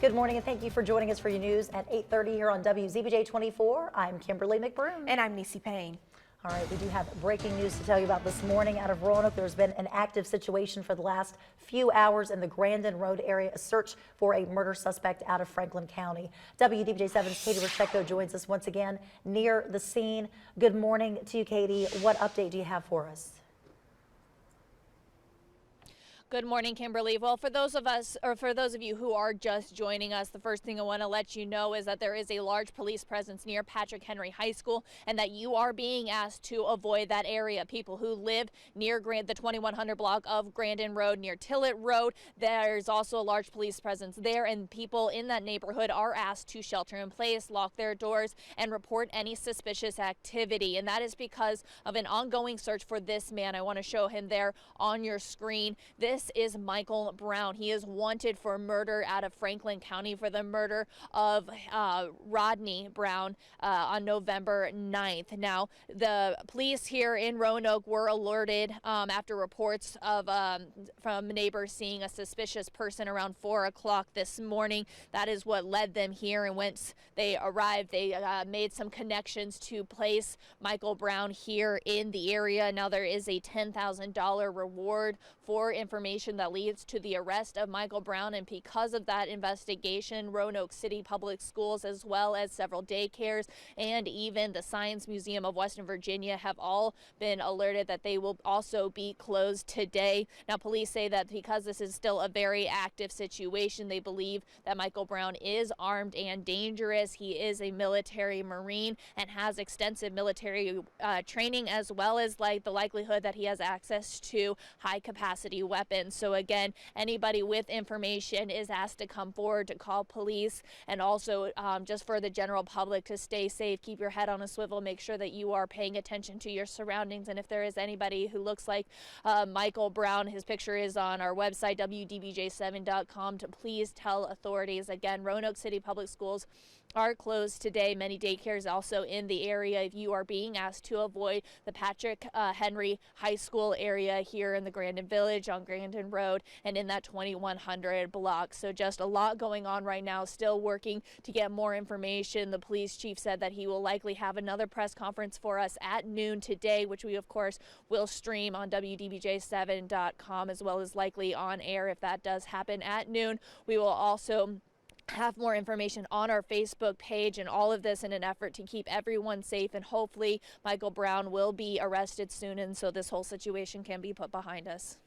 Good morning and thank you for joining us for your news at 8:30 here on WZBJ 24. I'm Kimberly McBroom. And I'm Nisi Payne. All right, we do have breaking news to tell you about this morning out of Roanoke. There's been an active situation for the last few hours in the Grandin Road area, a search for a murder suspect out of Franklin County. WDBJ 7's Katie Mazur joins us once again near the scene. Good morning to you, Katie. What update do you have for us? Good morning, Kimberly. Well, for those of you who are just joining us, the first thing I want to let you know is that there is a large police presence near Patrick Henry High School and that you are being asked to avoid that area. People who live near the 2100 block of Grandin Road, near Tillett Road, there's also a large police presence there, and people in that neighborhood are asked to shelter in place, lock their doors, and report any suspicious activity. And that is because of an ongoing search for this man. I want to show him there on your screen. This is Michael Brown. He is wanted for murder out of Franklin County for the murder of Rodney Brown on November 9th. Now, the police here in Roanoke were alerted after reports of from neighbors seeing a suspicious person around 4 o'clock this morning. That is what led them here, and once they arrived, they made some connections to place Michael Brown here in the area. Now, there is a $10,000 reward for information that leads to the arrest of Michael Brown, and because of that investigation, Roanoke City Public Schools, as well as several daycares and even the Science Museum of Western Virginia, have all been alerted that they will also be closed today. Now, police say that because this is still a very active situation, they believe that Michael Brown is armed and dangerous. He is a military Marine and has extensive military training, as well as the likelihood that he has access to high capacity weapons. So again, anybody with information is asked to come forward to call police, and also just for the general public to stay safe, keep your head on a swivel, make sure that you are paying attention to your surroundings. And if there is anybody who looks like Michael Brown, his picture is on our website, WDBJ7.com, to please tell authorities. Again, Roanoke City Public Schools are closed today. Many daycares also in the area. If you are being asked to avoid the Patrick Henry High School area here in the Grandin Village on Grandin Road and in that 2100 block. So just a lot going on right now, still working to get more information. The police chief said that he will likely have another press conference for us at noon today, which we of course will stream on WDBJ7.com, as well as likely on air if that does happen at noon. We will also have more information on our Facebook page, and all of this in an effort to keep everyone safe, and hopefully Michael Brown will be arrested soon, and so this whole situation can be put behind us.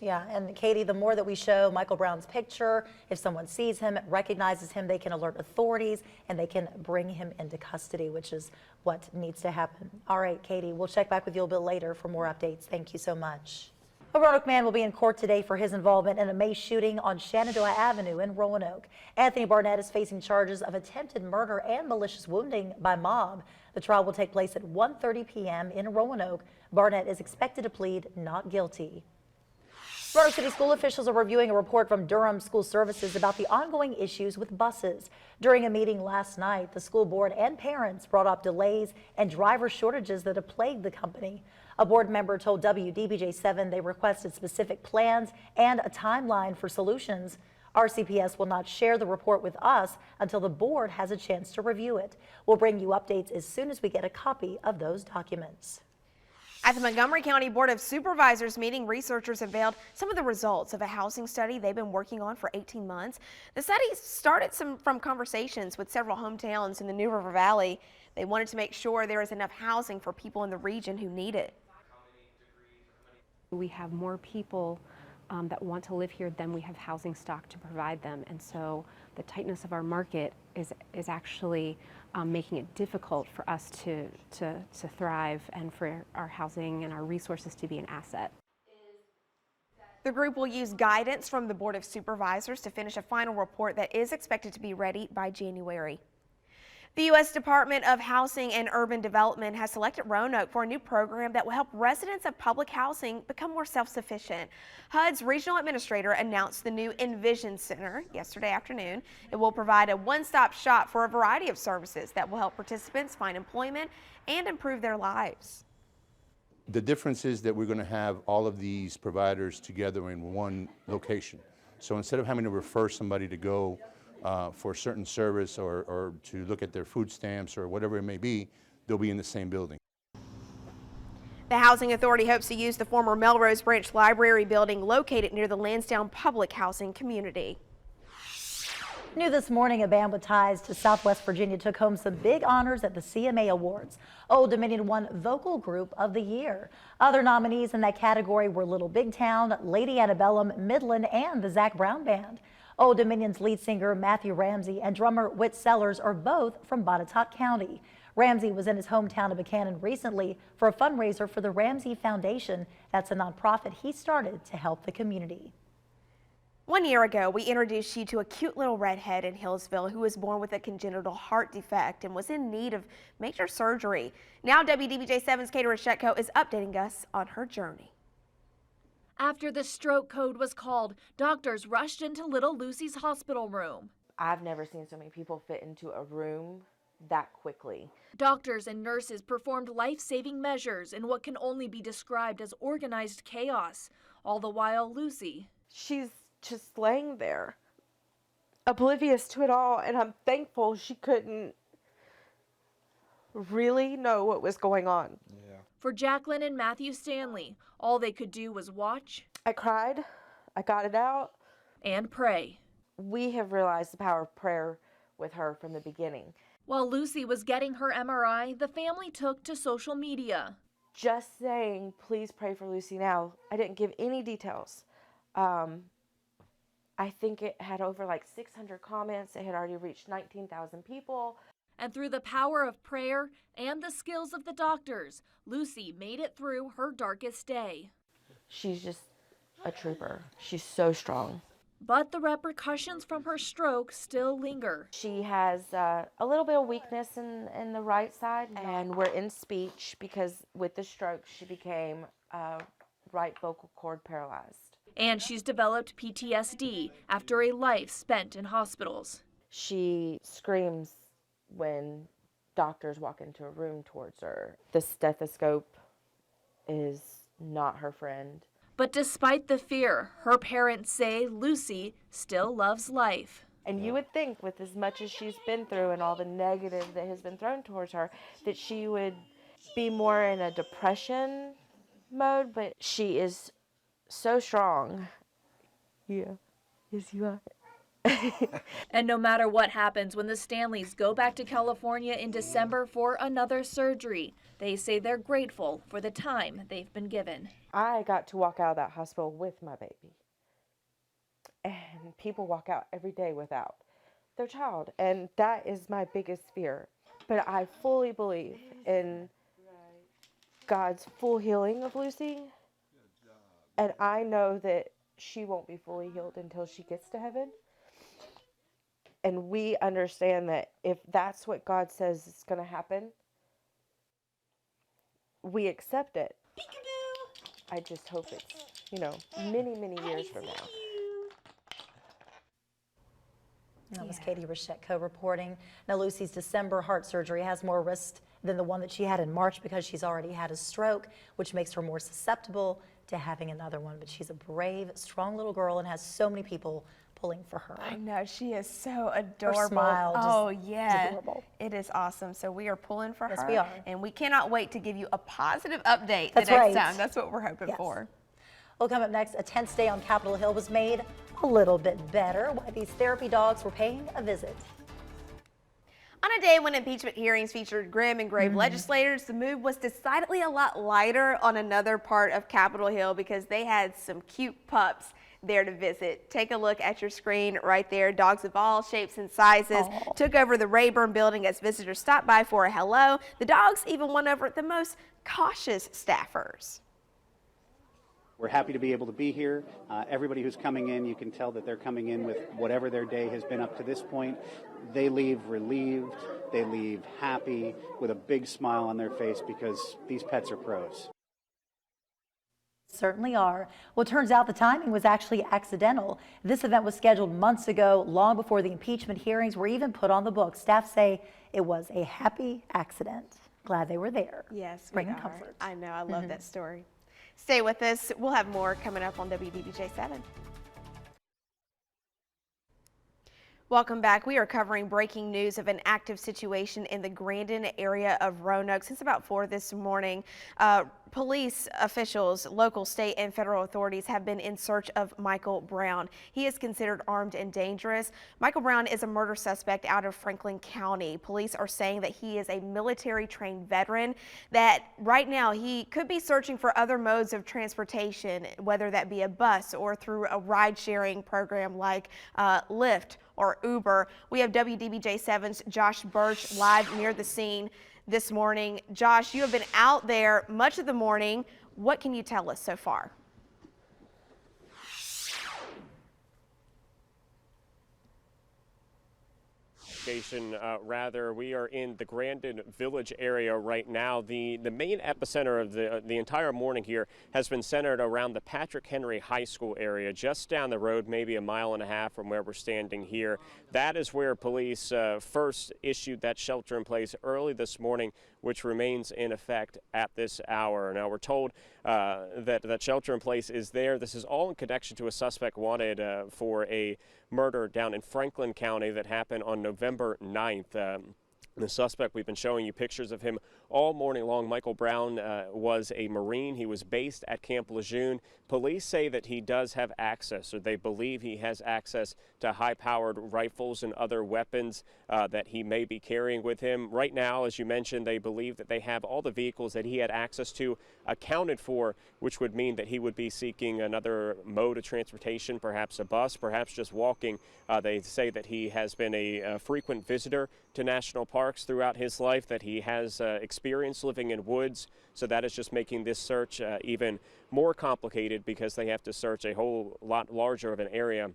Yeah, and Katie, the more that we show Michael Brown's picture, if someone sees him, recognizes him, they can alert authorities and they can bring him into custody, which is what needs to happen. All right, Katie, we'll check back with you a bit later for more updates. Thank you so much. A Roanoke man will be in court today for his involvement in a May shooting on Shenandoah Avenue in Roanoke. Anthony Barnett is facing charges of attempted murder and malicious wounding by mob. The trial will take place at 1:30 p.m. in Roanoke. Barnett is expected to plead not guilty. Roanoke City school officials are reviewing a report from Durham School Services about the ongoing issues with buses. During a meeting last night, the school board and parents brought up delays and driver shortages that have plagued the company. A board member told WDBJ7 they requested specific plans and a timeline for solutions. RCPS will not share the report with us until the board has a chance to review it. We'll bring you updates as soon as we get a copy of those documents. At the Montgomery County Board of Supervisors meeting, researchers unveiled some of the results of a housing study they've been working on for 18 months. The study started from conversations with several hometowns in the New River Valley. They wanted to make sure there is enough housing for people in the region who need it. We have more people that want to live here than we have housing stock to provide them, and so the tightness of our market is actually making it difficult for us to thrive and for our housing and our resources to be an asset. The group will use guidance from the Board of Supervisors to finish a final report that is expected to be ready by January. The U.S. Department of Housing and Urban Development has selected Roanoke for a new program that will help residents of public housing become more self-sufficient. HUD's regional administrator announced the new Envision Center yesterday afternoon. It will provide a one-stop shop for a variety of services that will help participants find employment and improve their lives. The difference is that we're going to have all of these providers together in one location. So instead of having to refer somebody to go for certain service or to look at their food stamps or whatever it may be, they'll be in the same building. The Housing Authority hopes to use the former Melrose Branch Library building located near the Lansdowne Public Housing community. New this morning, a band with ties to Southwest Virginia took home some big honors at the CMA Awards. Old Dominion won Vocal Group of the Year. Other nominees in that category were Little Big Town, Lady Antebellum, Midland, and the Zach Brown Band. Old Dominion's lead singer Matthew Ramsey and drummer Whit Sellers are both from Botetourt County. Ramsey was in his hometown of Buchanan recently for a fundraiser for the Ramsey Foundation. That's a nonprofit he started to help the community. 1 year ago, we introduced you to a cute little redhead in Hillsville who was born with a congenital heart defect and was in need of major surgery. Now WDBJ7's Katie Mazur is updating us on her journey. After the stroke code was called, doctors rushed into little Lucy's hospital room. I've never seen so many people fit into a room that quickly. Doctors and nurses performed life-saving measures in what can only be described as organized chaos. All the while, Lucy, She's just laying there, oblivious to it all, and I'm thankful she couldn't really know what was going on. for Jacqueline and Matthew Stanley, all they could do was watch I cried. I got it out. and pray. We have realized the power of prayer with her from the beginning. While Lucy was getting her MRI, the family took to social media. Just saying, please pray for Lucy now. I didn't give any details. I think it had over like 600 comments. It had already reached 19,000 people. And through the power of prayer and the skills of the doctors, Lucy made it through her darkest day. She's just a trooper. She's so strong. But the repercussions from her stroke still linger. She has a little bit of weakness in the right side, and we're in speech because with the stroke, she became right vocal cord paralyzed. And she's developed PTSD after a life spent in hospitals. She screams when doctors walk into a room towards her. The stethoscope is not her friend. But despite the fear, her parents say Lucy still loves life. And you would think with as much as she's been through and all the negative that has been thrown towards her, that she would be more in a depression mode, but she is so strong. Yeah. Yes, you are. And no matter what happens when the Stanleys go back to California in December for another surgery, they say they're grateful for the time they've been given. I got to walk out of that hospital with my baby. And people walk out every day without their child. And that is my biggest fear. But I fully believe in God's full healing of Lucy. And I know that she won't be fully healed until she gets to heaven. And we understand that if that's what God says is going to happen, we accept it. I just hope it's, many, many years from now. That was Katie Mazur reporting. Now, Lucy's December heart surgery has more risk than the one that she had in March because she's already had a stroke, which makes her more susceptible to having another one. But she's a brave, strong little girl and has so many people pulling for her. I know, she is so adorable. Her smile, oh just yeah, adorable. It is awesome. So we are pulling for her. Yes, we are. And we cannot wait to give you a positive update That's the next right. time. That's what we're hoping Yes. for. Well, coming up next, a tense day on Capitol Hill was made a little bit better. Why these therapy dogs were paying a visit. On a day when impeachment hearings featured grim and grave legislators, the move was decidedly a lot lighter on another part of Capitol Hill because they had some cute pups there to visit. Take a look at your screen right there. Dogs of all shapes and sizes took over the Rayburn building as visitors stopped by for a hello. The dogs even won over the most cautious staffers. We're happy to be able to be here. Everybody who's coming in, you can tell that they're coming in with whatever their day has been up to this point. They leave relieved, they leave happy, with a big smile on their face because these pets are pros. Certainly are. Well, it turns out the timing was actually accidental. This event was scheduled months ago, long before the impeachment hearings were even put on the books. Staff say it was a happy accident. Glad they were there. Yes, bringing we are. comfort. I know, I love that story. Stay with us. We'll have more coming up on WDBJ 7. Welcome back. We are covering breaking news of an active situation in the Grandin area of Roanoke since about 4 this morning. Police officials, local, state, and federal authorities have been in search of Michael Brown. He is considered armed and dangerous. Michael Brown is a murder suspect out of Franklin County. Police are saying that he is a military-trained veteran, that right now he could be searching for other modes of transportation, whether that be a bus or through a ride-sharing program like Lyft or Uber. We have WDBJ7's Josh Birch live near the scene this morning. Josh, you have been out there much of the morning. What can you tell us so far? Rather, we are in the Grandin Village area right now. The main epicenter of the entire morning here has been centered around the Patrick Henry High School area, just down the road, maybe a mile and a half from where we're standing here. That is where police first issued that shelter in place early this morning, which remains in effect at this hour. Now, we're told that shelter in place is there. This is all in connection to a suspect wanted for a murder down in Franklin County that happened on November 9th. The suspect, we've been showing you pictures of him all morning long. Michael Brown was a Marine. He was based at Camp Lejeune. Police say that he does have access, or they believe he has access to high-powered rifles and other weapons that he may be carrying with him. Right now, as you mentioned, they believe that they have all the vehicles that he had access to accounted for, which would mean that he would be seeking another mode of transportation, perhaps a bus, perhaps just walking. They say that he has been a frequent visitor to national parks throughout his life, that he has experience living in woods, so that is just making this search even more complicated because they have to search a whole lot larger of an area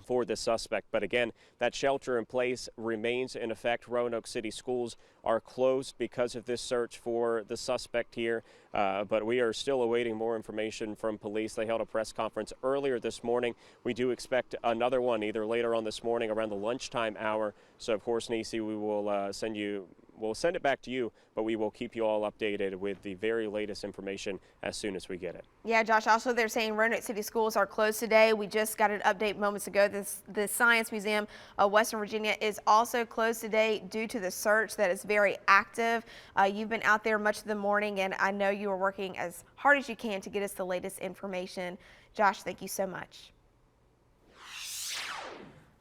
for the suspect. But again, that shelter in place remains in effect. Roanoke City schools are closed because of this search for the suspect here, but we are still awaiting more information from police. They held a press conference earlier this morning. We do expect another one either later on this morning around the lunchtime hour. So of course, Nisi, we will we'll send it back to you, but we will keep you all updated with the very latest information as soon as we get it. Yeah, Josh, also they're saying Roanoke City schools are closed today. We just got an update moments ago. The Science Museum of Western Virginia is also closed today due to the search that is very active. You've been out there much of the morning, and I know you are working as hard as you can to get us the latest information. Josh, thank you so much.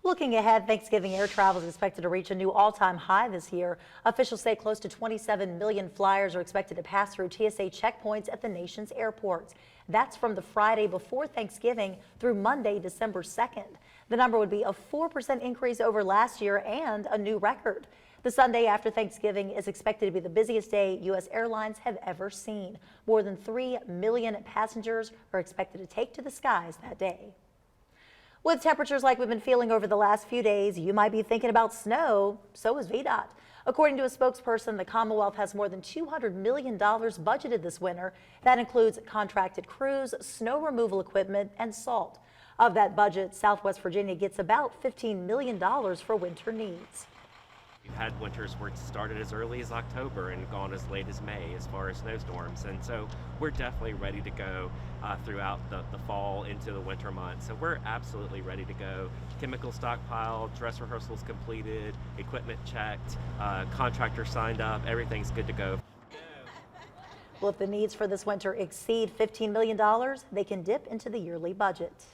Looking ahead, Thanksgiving air travel is expected to reach a new all-time high this year. Officials say close to 27 million flyers are expected to pass through TSA checkpoints at the nation's airports. That's from the Friday before Thanksgiving through Monday, December 2nd. The number would be a 4% increase over last year and a new record. The Sunday after Thanksgiving is expected to be the busiest day U.S. airlines have ever seen. More than 3 million passengers are expected to take to the skies that day. With temperatures like we've been feeling over the last few days, you might be thinking about snow. So is VDOT. According to a spokesperson, the Commonwealth has more than $200 million budgeted this winter. That includes contracted crews, snow removal equipment, and salt. Of that budget, Southwest Virginia gets about $15 million for winter needs. We've had winters where it started as early as October and gone as late as May as far as snowstorms, and so we're definitely ready to go throughout the fall into the winter months. So we're absolutely ready to go. Chemical stockpile, dress rehearsals completed, equipment checked, contractor signed up, everything's good to go. Well, if the needs for this winter exceed $15 million, they can dip into the yearly budget.